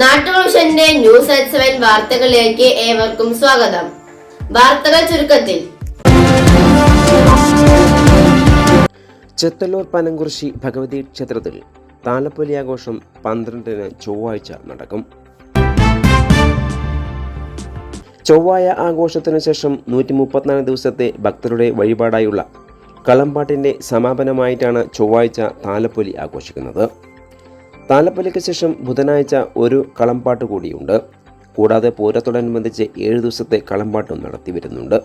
നാട്ടുവിഷന്റെ news at 7 വാർത്തകളിലേക്ക് ഏവർക്കും സ്വാഗതം. വാർത്തകൾ ചുരുക്കത്തിൽ. ചെത്തല്ലൂർ പനംകുറിശി ഭഗവതി ക്ഷേത്രത്തിൽ താലപ്പൊലി ആഘോഷം 12-ന് ചൊവ്വാഴ്ച നടക്കും. ചൊവ്വായ ആഘോഷത്തിനു ശേഷം 134 ദിവസത്തെ ഭക്തരുടെ വഴിപാടായുള്ള കളംപാട്ടിന്റെ സമാപനമായിട്ടാണ് ചൊവ്വാഴ്ച താലപ്പൊലി ആഘോഷിക്കുന്നത്. താലപ്പൊലിക്ക് ശേഷം ബുധനാഴ്ച ഒരു കളംപാട്ട് കൂടിയുണ്ട്. കൂടാതെ പൂരത്തോടനുബന്ധിച്ച് 7 ദിവസത്തെ കളംപാട്ടും നടത്തി വരുന്നുണ്ട്.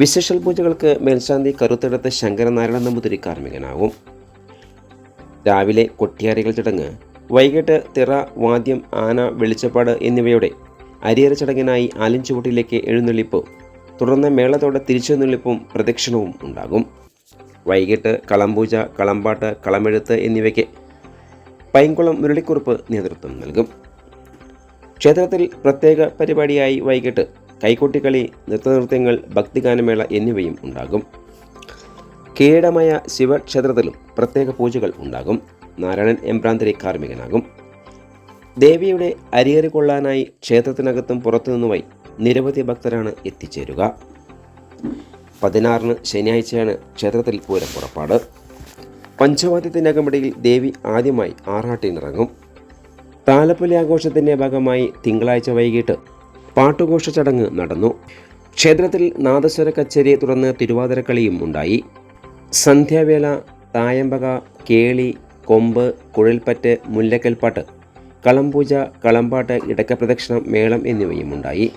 വിശേഷൽ പൂജകൾക്ക് മേൽശാന്തി കറുത്തെടുത്ത് ശങ്കരനാരായണ നമ്പൂതിരി കാർമ്മികനാകും. രാവിലെ കൊട്ടിയാരികൾ ചടങ്ങ്, വൈകിട്ട് തിറ, വാദ്യം, ആന, വെളിച്ചപ്പാട് എന്നിവയുടെ അരിയറ ചടങ്ങിനായി ആലിൻചുവട്ടിലേക്ക് എഴുന്നള്ളിപ്പ്, തുടർന്ന് മേളത്തോടെ തിരിച്ചെഴുന്നള്ളിപ്പും പ്രദക്ഷിണവും ഉണ്ടാകും. വൈകിട്ട് കളംപൂജ, കളംപാട്ട്, കളമെഴുത്ത് എന്നിവയ്ക്ക് പൈങ്കുളം മുരളിക്കുറുപ്പ് നേതൃത്വം നൽകും. ക്ഷേത്രത്തിൽ പ്രത്യേക പരിപാടിയായി വൈകിട്ട് കൈകൊട്ടിക്കളി, നൃത്തനൃത്യങ്ങൾ, ഭക്തിഗാനമേള എന്നിവയും ഉണ്ടാകും. കീഴടമായ ശിവക്ഷേത്രത്തിലും പ്രത്യേക പൂജകൾ ഉണ്ടാകും. നാരായണൻ എമ്പ്രാന്തരി കാർമ്മികനാകും. ദേവിയുടെ അരിയറി കൊള്ളാനായി ക്ഷേത്രത്തിനകത്തും പുറത്തുനിന്നുമായി നിരവധി ഭക്തരാണ് എത്തിച്ചേരുക. 16-ന് ശനിയാഴ്ചയാണ് ക്ഷേത്രത്തിൽ പൂരം പുറപ്പാട്. പഞ്ചവാദ്യത്തിൻ്റെ അകമ്പടിയിൽ ദേവി ആദ്യമായി ആറാട്ടിനിറങ്ങും. താലപ്പൊലി ആഘോഷത്തിൻ്റെ ഭാഗമായി തിങ്കളാഴ്ച വൈകിട്ട് പാട്ടുഘോഷ ചടങ്ങ് നടന്നു. ക്ഷേത്രത്തിൽ നാദസ്വര കച്ചേരിയെ തുടർന്ന് തിരുവാതിരക്കളിയും ഉണ്ടായി. സന്ധ്യാവേള, തായമ്പക, കേളി, കൊമ്പ്, കുഴൽപ്പറ്റ്, മുല്ലക്കൽപ്പാട്ട്, കളംപൂജ, കളംപാട്ട്, ഇടക്കപ്രദക്ഷിണം, മേളം എന്നിവയും ഉണ്ടായി.